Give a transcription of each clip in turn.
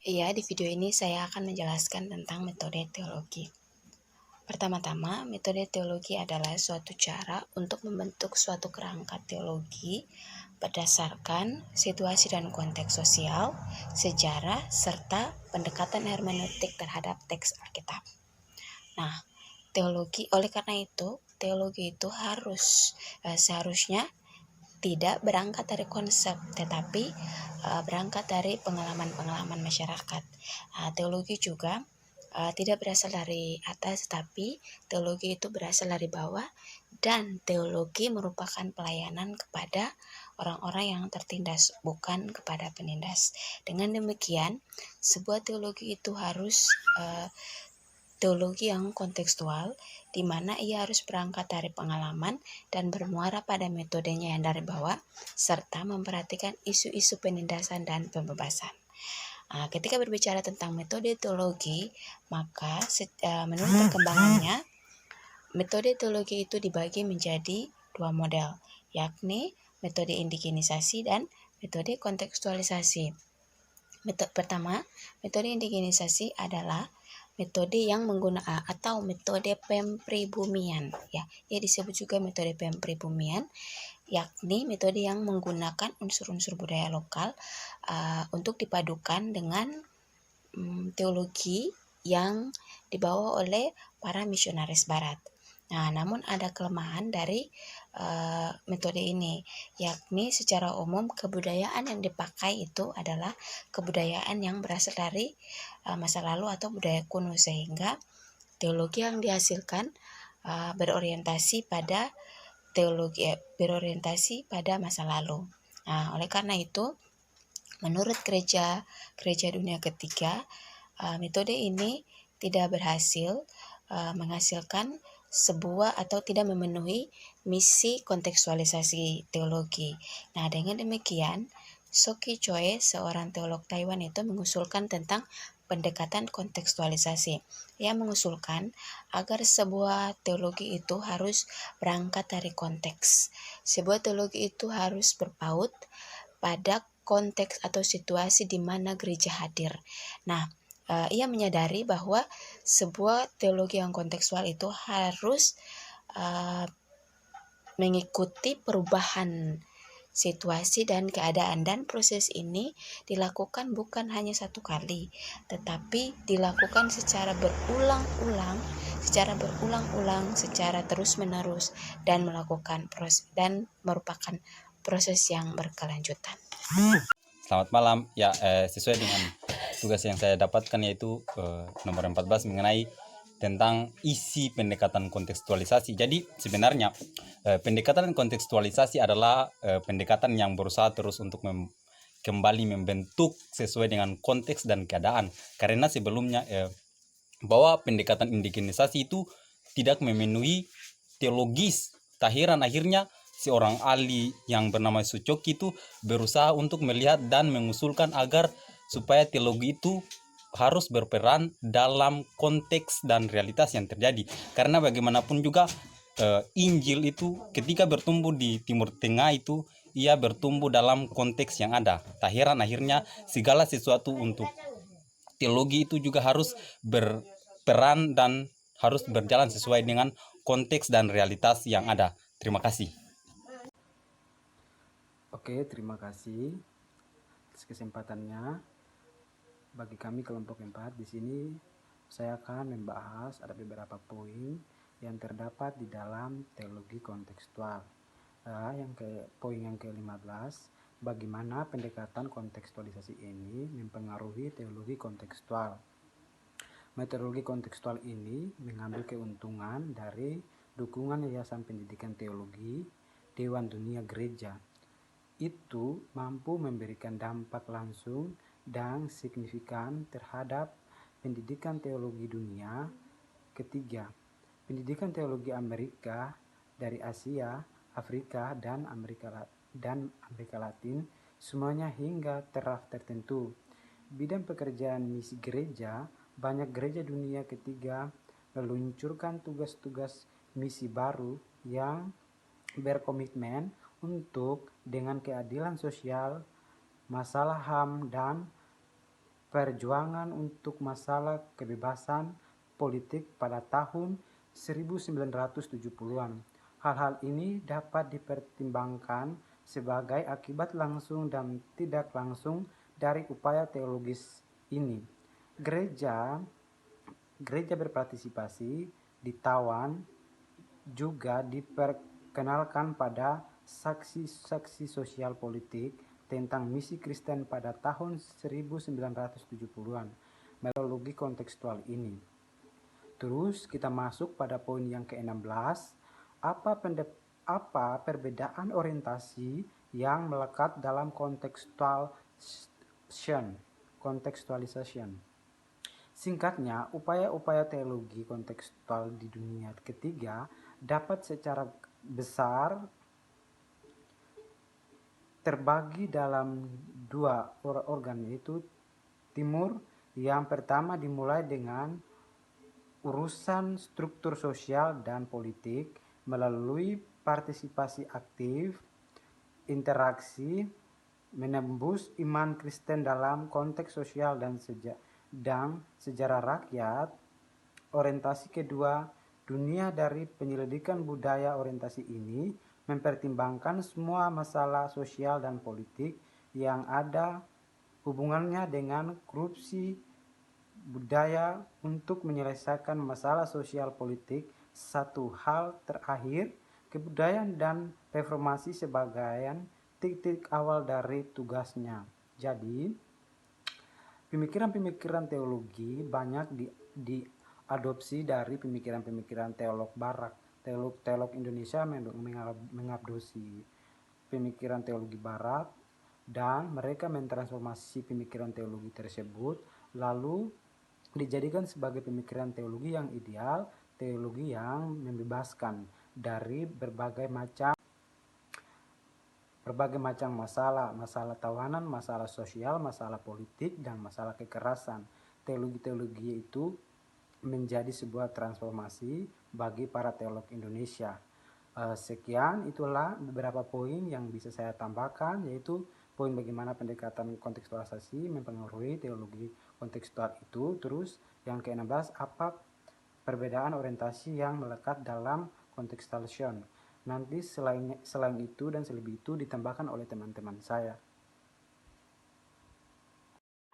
Iya, di video ini saya akan menjelaskan tentang metode teologi. Pertama-tama, metode teologi adalah suatu cara untuk membentuk suatu kerangka teologi berdasarkan situasi dan konteks sosial, sejarah, serta pendekatan hermeneutik terhadap teks Alkitab. Nah, oleh karena itu, teologi itu seharusnya tidak berangkat dari konsep, tetapi berangkat dari pengalaman-pengalaman masyarakat. Teologi juga tidak berasal dari atas, tetapi teologi itu berasal dari bawah, dan teologi merupakan pelayanan kepada orang-orang yang tertindas, bukan kepada penindas. Dengan demikian, sebuah teologi itu harus teologi yang kontekstual, di mana ia harus berangkat dari pengalaman dan bermuara pada metodenya yang dari bawah, serta memperhatikan isu-isu penindasan dan pembebasan. Ketika berbicara tentang metode teologi, maka menurut perkembangannya, metode teologi itu dibagi menjadi dua model, yakni metode indigenisasi dan metode kontekstualisasi. Pertama, metode indigenisasi adalah metode yang menggunakan atau metode pempribumian, ya. Ia disebut juga metode pempribumian, yakni metode yang menggunakan unsur-unsur budaya lokal untuk dipadukan dengan teologi yang dibawa oleh para misionaris barat. Namun ada kelemahan dari metode ini, yakni secara umum kebudayaan yang dipakai itu adalah kebudayaan yang berasal dari masa lalu atau budaya kuno, sehingga teologi yang dihasilkan berorientasi pada masa lalu. Oleh karena itu, menurut gereja dunia ketiga, metode ini tidak berhasil menghasilkan sebuah atau tidak memenuhi misi kontekstualisasi teologi. Dengan demikian, Soki Choi, seorang teolog Taiwan, itu mengusulkan tentang pendekatan kontekstualisasi. Ia mengusulkan agar sebuah teologi itu harus berangkat dari konteks. Sebuah teologi itu harus berpaut pada konteks atau situasi di mana gereja hadir. Ia menyadari bahwa sebuah teologi yang kontekstual itu harus mengikuti perubahan situasi dan keadaan, dan proses ini dilakukan bukan hanya satu kali, tetapi dilakukan secara berulang-ulang, secara terus-menerus, dan merupakan proses yang berkelanjutan. Selamat malam. Ya, sesuai dengan tugas yang saya dapatkan, yaitu nomor 14 mengenai tentang isi pendekatan kontekstualisasi. Jadi sebenarnya pendekatan kontekstualisasi adalah pendekatan yang berusaha terus untuk kembali membentuk sesuai dengan konteks dan keadaan. Karena sebelumnya bahwa pendekatan indigenisasi itu tidak memenuhi teologis. Akhirnya seorang ahli yang bernama Sucoki itu berusaha untuk melihat dan mengusulkan agar supaya teologi itu harus berperan dalam konteks dan realitas yang terjadi. Karena bagaimanapun juga Injil itu ketika bertumbuh di Timur Tengah itu ia bertumbuh dalam konteks yang ada. Akhirnya segala sesuatu untuk teologi itu juga harus berperan dan harus berjalan sesuai dengan konteks dan realitas yang ada. Terima kasih. Oke, terima kasih atas kesempatannya. Bagi kami kelompok 4 di sini saya akan membahas ada beberapa poin yang terdapat di dalam teologi kontekstual. Poin yang ke-15, bagaimana pendekatan kontekstualisasi ini mempengaruhi teologi kontekstual. Metodologi kontekstual ini mengambil keuntungan dari dukungan Yayasan Pendidikan Teologi Dewan Dunia Gereja. Itu mampu memberikan dampak langsung dan signifikan terhadap pendidikan teologi dunia. Ketiga, pendidikan teologi Amerika dari Asia, Afrika, dan Amerika Latin, semuanya hingga taraf tertentu. Bidang pekerjaan misi gereja, banyak gereja dunia ketiga meluncurkan tugas-tugas misi baru yang berkomitmen untuk dengan keadilan sosial, masalah HAM, dan perjuangan untuk masalah kebebasan politik pada tahun 1970-an. Hal-hal ini dapat dipertimbangkan sebagai akibat langsung dan tidak langsung dari upaya teologis ini. Gereja berpartisipasi, ditawan, juga diperkenalkan pada saksi-saksi sosial politik tentang misi Kristen pada tahun 1970-an, metodologi kontekstual ini. Terus kita masuk pada poin yang ke-16, apa perbedaan orientasi yang melekat dalam kontekstualisasi. Singkatnya, upaya-upaya teologi kontekstual di dunia ketiga dapat secara besar terbagi dalam dua organ, yaitu timur. Yang pertama dimulai dengan urusan struktur sosial dan politik melalui partisipasi aktif, interaksi, menembus iman Kristen dalam konteks sosial dan sejarah rakyat. Orientasi kedua, dunia dari penyelidikan budaya. Orientasi ini mempertimbangkan semua masalah sosial dan politik yang ada hubungannya dengan korupsi budaya untuk menyelesaikan masalah sosial politik. Satu hal terakhir, kebudayaan dan reformasi sebagai titik awal dari tugasnya. Jadi, pemikiran-pemikiran teologi banyak diadopsi dari pemikiran-pemikiran teolog barat. Teolog Indonesia mengadopsi pemikiran teologi barat dan mereka mentransformasi pemikiran teologi tersebut lalu dijadikan sebagai pemikiran teologi yang ideal, teologi yang membebaskan dari berbagai macam masalah tawanan, masalah sosial, masalah politik, dan masalah kekerasan. Teologi-teologi itu menjadi sebuah transformasi bagi para teolog Indonesia. Sekian, itulah beberapa poin yang bisa saya tambahkan, yaitu poin bagaimana pendekatan kontekstualisasi mempengaruhi teologi kontekstual itu. Terus yang ke-16, apa perbedaan orientasi yang melekat dalam kontekstualisasi. Nanti selain itu dan selebih itu ditambahkan oleh teman-teman saya.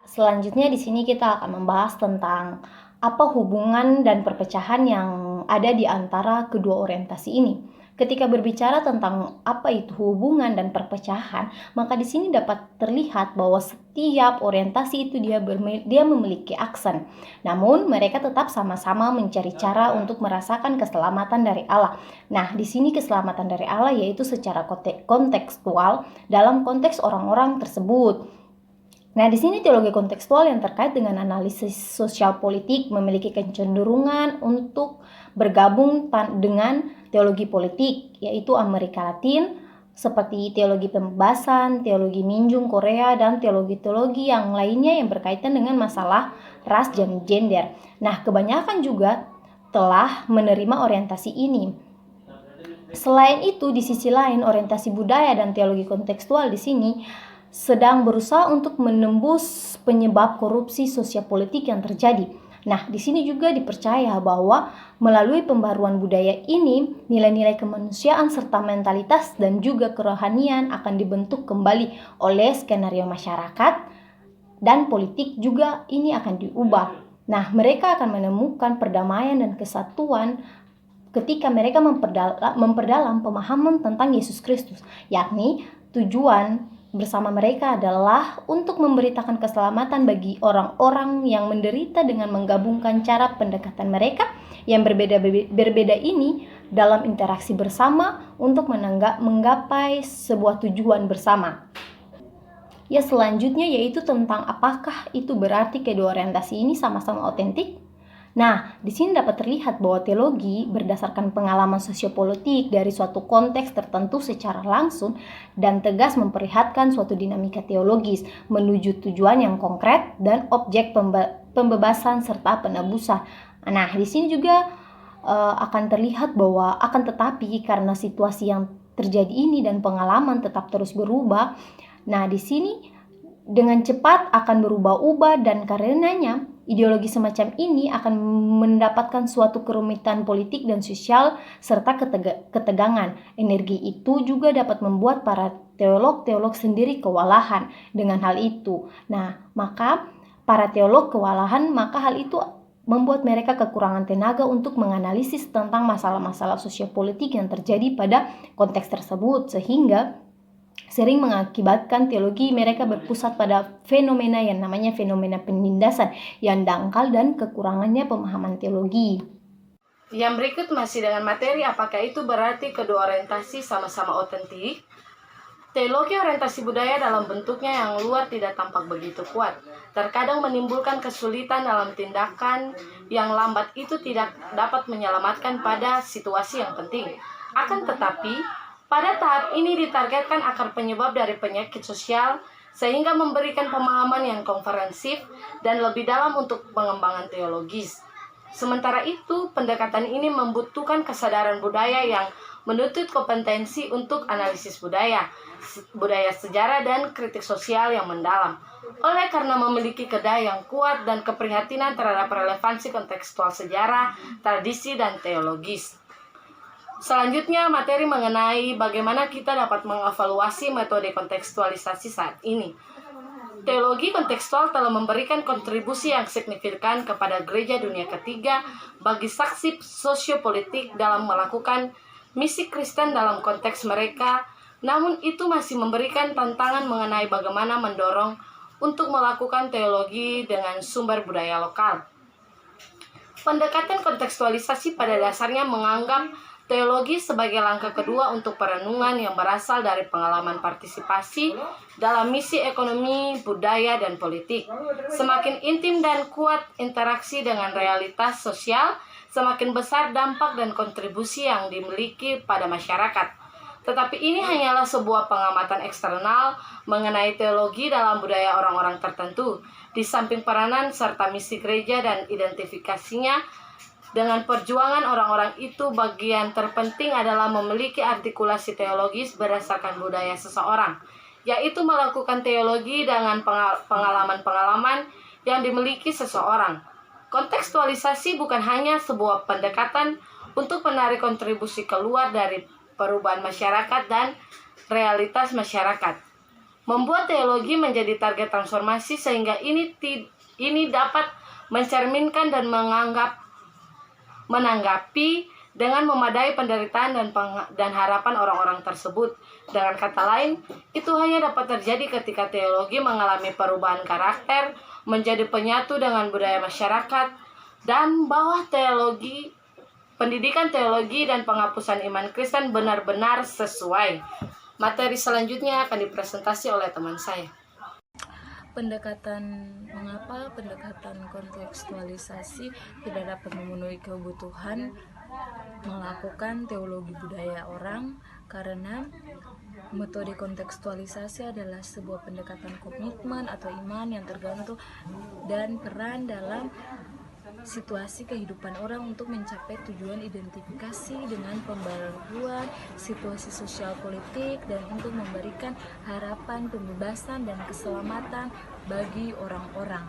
Selanjutnya di sini kita akan membahas tentang apa hubungan dan perpecahan yang ada di antara kedua orientasi ini. Ketika berbicara tentang apa itu hubungan dan perpecahan, maka di sini dapat terlihat bahwa setiap orientasi itu dia memiliki aksen. Namun mereka tetap sama-sama mencari cara untuk merasakan keselamatan dari Allah. Nah, di sini keselamatan dari Allah yaitu secara kontekstual dalam konteks orang-orang tersebut. Nah, di sini teologi kontekstual yang terkait dengan analisis sosial politik memiliki kecenderungan untuk bergabung dengan teologi politik, yaitu Amerika Latin, seperti teologi pembebasan, teologi minjung Korea, dan teologi-teologi yang lainnya yang berkaitan dengan masalah ras dan gender. Nah, kebanyakan juga telah menerima orientasi ini. Selain itu, di sisi lain, orientasi budaya dan teologi kontekstual di sini sedang berusaha untuk menembus penyebab korupsi sosial politik yang terjadi. Nah, di sini juga dipercaya bahwa melalui pembaruan budaya ini, nilai-nilai kemanusiaan serta mentalitas dan juga kerohanian akan dibentuk kembali oleh skenario masyarakat dan politik juga ini akan diubah. Nah, mereka akan menemukan perdamaian dan kesatuan ketika mereka memperdalam pemahaman tentang Yesus Kristus, yakni tujuan bersama mereka adalah untuk memberitakan keselamatan bagi orang-orang yang menderita dengan menggabungkan cara pendekatan mereka yang berbeda ini dalam interaksi bersama untuk menggapai sebuah tujuan bersama. Ya, selanjutnya yaitu tentang apakah itu berarti kedua orientasi ini sama-sama otentik? Nah, di sini dapat terlihat bahwa teologi berdasarkan pengalaman sosiopolitik dari suatu konteks tertentu secara langsung dan tegas memperlihatkan suatu dinamika teologis menuju tujuan yang konkret dan objek pembebasan serta penebusan. Nah, di sini juga akan terlihat bahwa akan tetapi karena situasi yang terjadi ini dan pengalaman tetap terus berubah. Nah, di sini dengan cepat akan berubah-ubah, dan karenanya ideologi semacam ini akan mendapatkan suatu kerumitan politik dan sosial serta ketegangan. Energi itu juga dapat membuat para teolog-teolog sendiri kewalahan dengan hal itu. Nah, maka para teolog kewalahan, maka hal itu membuat mereka kekurangan tenaga untuk menganalisis tentang masalah-masalah sosiopolitik yang terjadi pada konteks tersebut, sehingga sering mengakibatkan teologi mereka berpusat pada fenomena yang namanya fenomena penindasan yang dangkal dan kekurangannya pemahaman teologi. Yang berikut masih dengan materi apakah itu berarti kedua orientasi sama-sama otentik? Teologi orientasi budaya dalam bentuknya yang luar tidak tampak begitu kuat. Terkadang menimbulkan kesulitan dalam tindakan yang lambat itu tidak dapat menyelamatkan pada situasi yang penting. Akan tetapi, pada tahap ini ditargetkan akar penyebab dari penyakit sosial sehingga memberikan pemahaman yang komprehensif dan lebih dalam untuk pengembangan teologis. Sementara itu, pendekatan ini membutuhkan kesadaran budaya yang menuntut kompetensi untuk analisis budaya sejarah dan kritik sosial yang mendalam. Oleh karena memiliki kedaya yang kuat dan keprihatinan terhadap relevansi kontekstual sejarah, tradisi, dan teologis. Selanjutnya, materi mengenai bagaimana kita dapat mengevaluasi metode kontekstualisasi saat ini. Teologi kontekstual telah memberikan kontribusi yang signifikan kepada Gereja Dunia Ketiga bagi saksi sosiopolitik dalam melakukan misi Kristen dalam konteks mereka, namun itu masih memberikan tantangan mengenai bagaimana mendorong untuk melakukan teologi dengan sumber budaya lokal. Pendekatan kontekstualisasi pada dasarnya menganggap teologi sebagai langkah kedua untuk perenungan yang berasal dari pengalaman partisipasi dalam misi ekonomi, budaya, dan politik. Semakin intim dan kuat interaksi dengan realitas sosial, semakin besar dampak dan kontribusi yang dimiliki pada masyarakat. Tetapi ini hanyalah sebuah pengamatan eksternal mengenai teologi dalam budaya orang-orang tertentu. Di samping peranan serta misi gereja dan identifikasinya dengan perjuangan orang-orang itu, bagian terpenting adalah memiliki artikulasi teologis berdasarkan budaya seseorang, yaitu melakukan teologi dengan pengalaman-pengalaman yang dimiliki seseorang. Kontekstualisasi bukan hanya sebuah pendekatan untuk menarik kontribusi keluar dari perubahan masyarakat dan realitas masyarakat, membuat teologi menjadi target transformasi sehingga ini dapat mencerminkan dan menanggapi dengan memadai penderitaan dan harapan orang-orang tersebut. Dengan kata lain, itu hanya dapat terjadi ketika teologi mengalami perubahan karakter, menjadi penyatu dengan budaya masyarakat, dan bahwa pendidikan teologi dan penghapusan iman Kristen benar-benar sesuai. Materi selanjutnya akan dipresentasi oleh teman saya. Mengapa pendekatan kontekstualisasi tidak dapat memenuhi kebutuhan melakukan teologi budaya orang? Karena metode kontekstualisasi adalah sebuah pendekatan komitmen atau iman yang tergantung dan peran dalam situasi kehidupan orang untuk mencapai tujuan identifikasi dengan pembaruan situasi sosial politik dan untuk memberikan harapan pembebasan dan keselamatan bagi orang-orang.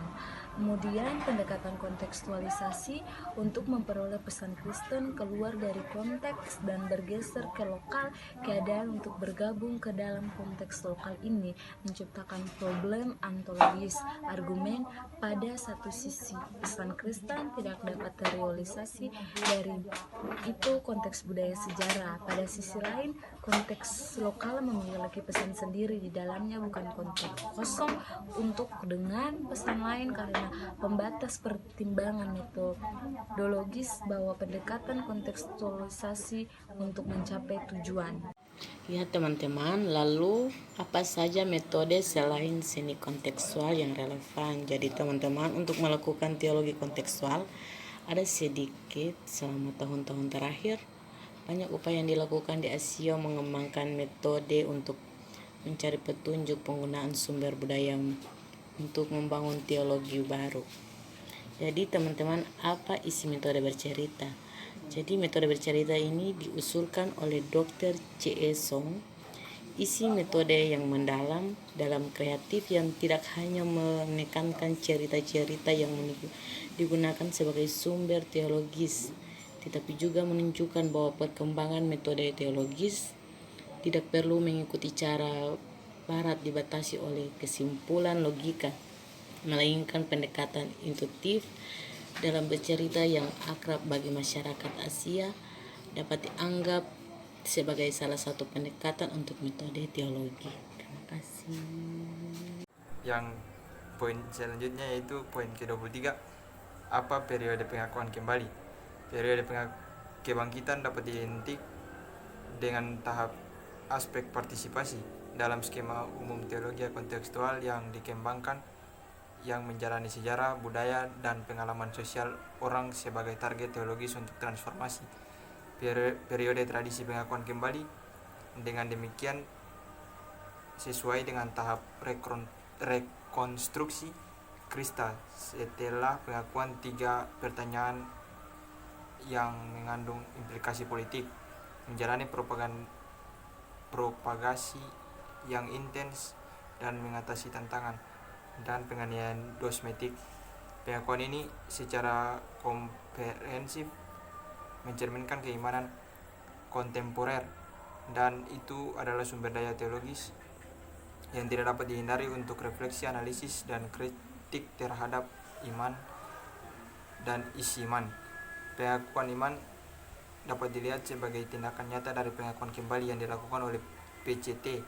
Kemudian pendekatan kontekstualisasi untuk memperoleh pesan Kristen keluar dari konteks dan bergeser ke lokal keadaan untuk bergabung ke dalam konteks lokal ini, menciptakan problem ontologis argumen. Pada satu sisi pesan Kristen tidak dapat terrealisasi dari itu konteks budaya sejarah, pada sisi lain konteks lokal memiliki pesan sendiri di dalamnya, bukan konteks kosong untuk dengan pesan lain karena pembatas pertimbangan metodologis bahwa pendekatan kontekstualisasi untuk mencapai tujuan. Ya teman-teman, lalu apa saja metode selain seni kontekstual yang relevan? Jadi teman-teman, untuk melakukan teologi kontekstual ada sedikit selama tahun-tahun terakhir banyak upaya yang dilakukan di Asia mengembangkan metode untuk mencari petunjuk penggunaan sumber budaya untuk membangun teologi baru. Jadi teman-teman, apa isi metode bercerita? Jadi metode bercerita ini diusulkan oleh Dr. C.E. Song isi metode yang mendalam dalam kreatif yang tidak hanya menekankan cerita-cerita yang digunakan sebagai sumber teologis, tetapi juga menunjukkan bahwa perkembangan metode teologis tidak perlu mengikuti cara barat dibatasi oleh kesimpulan logika, melainkan pendekatan intuitif dalam bercerita yang akrab bagi masyarakat Asia dapat dianggap sebagai salah satu pendekatan untuk metode teologi. Terima kasih. Yang poin selanjutnya yaitu poin ke-23, apa periode pengakuan kembali. Periode kebangkitan dapat identik dengan tahap aspek partisipasi dalam skema umum teologi kontekstual yang dikembangkan, yang menjalani sejarah, budaya, dan pengalaman sosial orang sebagai target teologis untuk transformasi. Periode tradisi pengakuan kembali dengan demikian sesuai dengan tahap rekonstruksi Krista setelah pengakuan 3 pertanyaan yang mengandung implikasi politik, menjalani propagasi yang intens dan mengatasi tantangan dan penganiayaan dogmatik. Pengakuan ini secara komprehensif mencerminkan keimanan kontemporer, dan itu adalah sumber daya teologis yang tidak dapat dihindari untuk refleksi, analisis, dan kritik terhadap iman dan isi iman. Pengakuan iman dapat dilihat sebagai tindakan nyata dari pengakuan kembali yang dilakukan oleh PCT,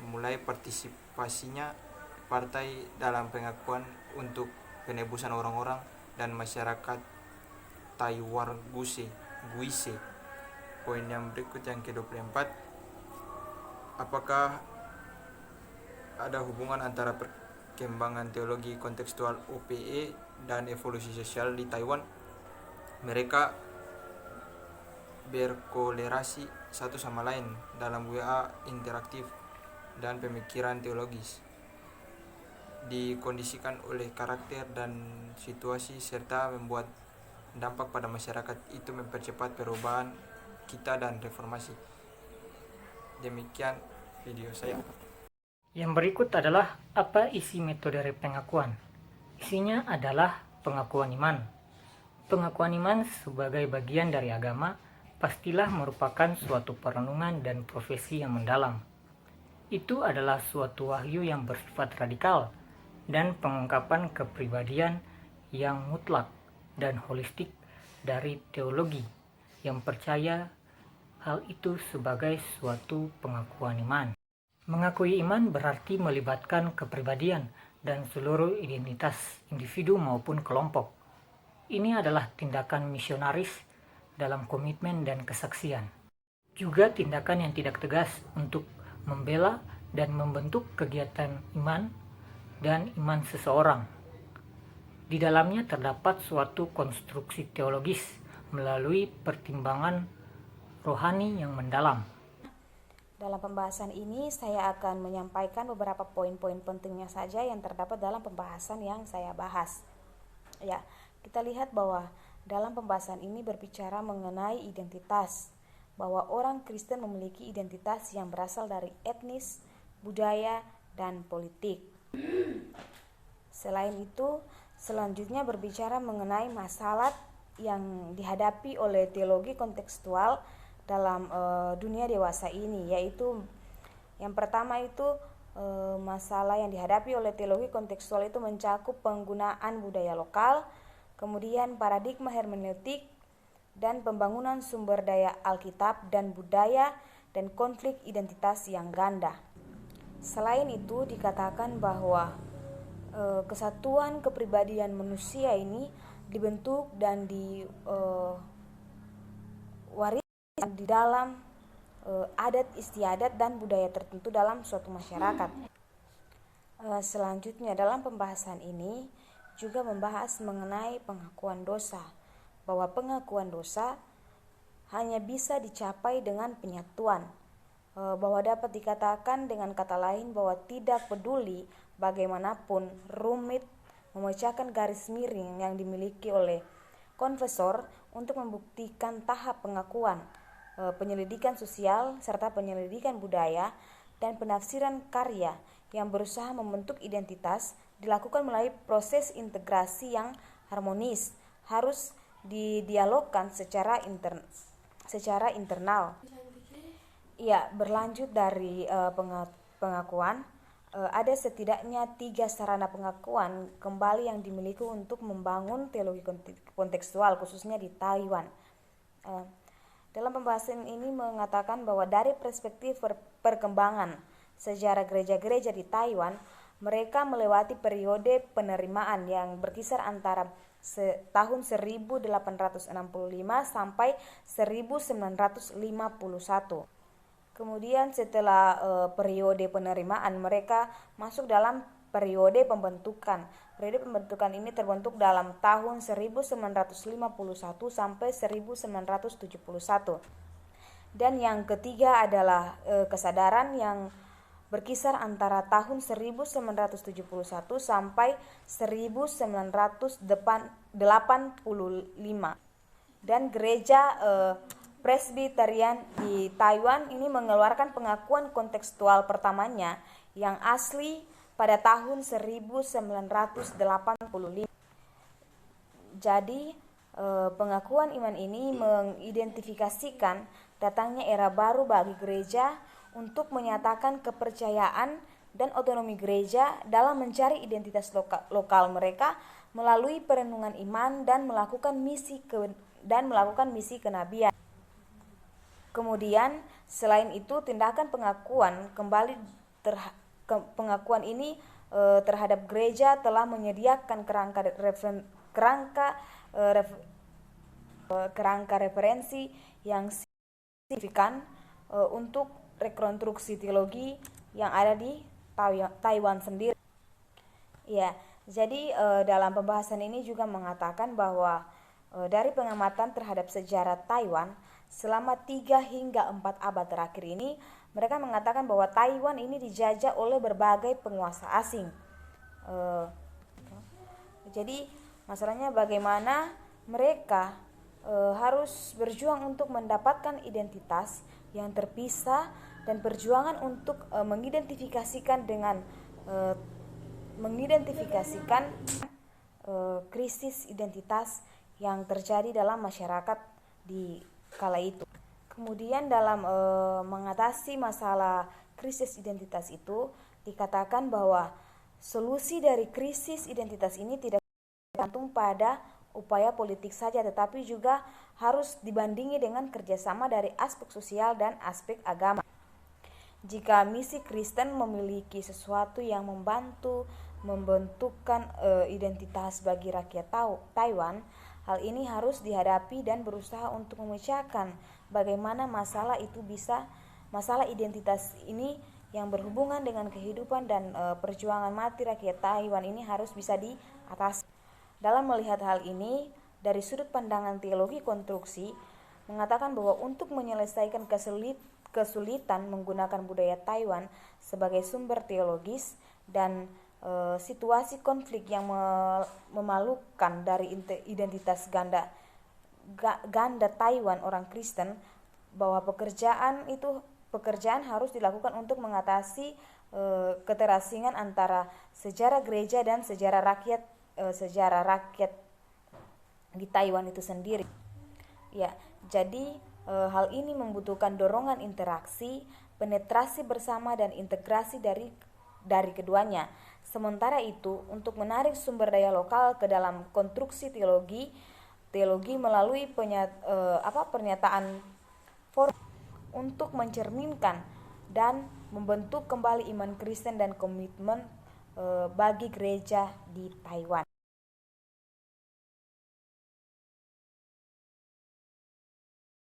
mulai partisipasinya partai dalam pengakuan untuk penebusan orang-orang dan masyarakat Taiwan Guise. Poin yang berikut yang ke-24, apakah ada hubungan antara perkembangan teologi kontekstual OPE dan evolusi sosial di Taiwan? Mereka berkolerasi satu sama lain dalam WA interaktif dan pemikiran teologis, dikondisikan oleh karakter dan situasi serta membuat dampak pada masyarakat. Itu mempercepat perubahan kita dan reformasi. Demikian video saya. Yang berikut adalah apa isi metode pengakuan. Isinya adalah pengakuan iman. Pengakuan iman sebagai bagian dari agama pastilah merupakan suatu perenungan dan profesi yang mendalam. Itu adalah suatu wahyu yang bersifat radikal dan pengungkapan kepribadian yang mutlak dan holistik dari teologi yang percaya hal itu sebagai suatu pengakuan iman. Mengakui iman berarti melibatkan kepribadian dan seluruh identitas individu maupun kelompok. Ini adalah tindakan misionaris dalam komitmen dan kesaksian. Juga tindakan yang tidak tegas untuk membela dan membentuk kegiatan iman dan iman seseorang. Di dalamnya terdapat suatu konstruksi teologis melalui pertimbangan rohani yang mendalam. Dalam pembahasan ini saya akan menyampaikan beberapa poin-poin pentingnya saja yang terdapat dalam pembahasan yang saya bahas. Ya, kita lihat bahwa dalam pembahasan ini berbicara mengenai identitas, bahwa orang Kristen memiliki identitas yang berasal dari etnis, budaya, dan politik. Selain itu, selanjutnya berbicara mengenai masalah yang dihadapi oleh teologi kontekstual dalam dunia dewasa ini, yaitu yang pertama itu masalah yang dihadapi oleh teologi kontekstual itu mencakup penggunaan budaya lokal, kemudian paradigma hermeneutik, dan pembangunan sumber daya Alkitab dan budaya, dan konflik identitas yang ganda. Selain itu dikatakan bahwa kesatuan kepribadian manusia ini dibentuk dan diwariskan di dalam adat istiadat dan budaya tertentu dalam suatu masyarakat. Selanjutnya dalam pembahasan ini juga membahas mengenai pengakuan dosa, bahwa pengakuan dosa hanya bisa dicapai dengan penyatuan, bahwa dapat dikatakan dengan kata lain bahwa tidak peduli bagaimanapun rumit memecahkan garis miring yang dimiliki oleh konfesor untuk membuktikan tahap pengakuan, penyelidikan sosial serta penyelidikan budaya dan penafsiran karya yang berusaha membentuk identitas dilakukan melalui proses integrasi yang harmonis, harus didialogkan secara internal. Ya, berlanjut dari pengakuan, ada setidaknya 3 sarana pengakuan kembali yang dimiliki untuk membangun teologi kontekstual, khususnya di Taiwan. Dalam pembahasan ini mengatakan bahwa dari perspektif perkembangan sejarah gereja-gereja di Taiwan, mereka melewati periode penerimaan yang berkisar antara tahun 1865 sampai 1951. Kemudian setelah periode penerimaan, mereka masuk dalam periode pembentukan. Periode pembentukan ini terbentuk dalam tahun 1951 sampai 1971. Dan yang ketiga adalah kesadaran yang berkisar antara tahun 1971 sampai 1985. Dan gereja Presbyterian di Taiwan ini mengeluarkan pengakuan kontekstual pertamanya yang asli pada tahun 1985. Jadi pengakuan iman ini mengidentifikasikan datangnya era baru bagi gereja untuk menyatakan kepercayaan dan otonomi gereja dalam mencari identitas lokal mereka melalui perenungan iman dan melakukan misi kenabian. Kemudian selain itu tindakan pengakuan pengakuan ini terhadap gereja telah menyediakan kerangka referensi yang signifikan untuk rekonstruksi teologi yang ada di Taiwan sendiri. Ya, jadi dalam pembahasan ini juga mengatakan bahwa dari pengamatan terhadap sejarah Taiwan selama 3 hingga 4 abad terakhir ini, mereka mengatakan bahwa Taiwan ini dijajah oleh berbagai penguasa asing. Jadi masalahnya bagaimana mereka harus berjuang untuk mendapatkan identitas yang terpisah dan perjuangan untuk mengidentifikasikan krisis identitas yang terjadi dalam masyarakat di kala itu. Kemudian dalam mengatasi masalah krisis identitas itu dikatakan bahwa solusi dari krisis identitas ini tidak tergantung pada upaya politik saja, tetapi juga harus dibandingi dengan kerjasama dari aspek sosial dan aspek agama. Jika misi Kristen memiliki sesuatu yang membantu membentukkan identitas bagi rakyat Taiwan, hal ini harus dihadapi dan berusaha untuk memecahkan bagaimana masalah identitas ini yang berhubungan dengan kehidupan dan perjuangan mati rakyat Taiwan ini harus bisa diatasi. Dalam melihat hal ini, dari sudut pandangan teologi konstruksi, mengatakan bahwa untuk menyelesaikan kesulitan menggunakan budaya Taiwan sebagai sumber teologis dan situasi konflik yang memalukan dari identitas ganda Taiwan orang Kristen, bahwa pekerjaan harus dilakukan untuk mengatasi keterasingan antara sejarah gereja dan sejarah rakyat di Taiwan itu sendiri. Ya, jadi hal ini membutuhkan dorongan interaksi, penetrasi bersama dan integrasi dari keduanya. Sementara itu, untuk menarik sumber daya lokal ke dalam konstruksi teologi melalui pernyataan formal untuk mencerminkan dan membentuk kembali iman Kristen dan komitmen bagi gereja di Taiwan.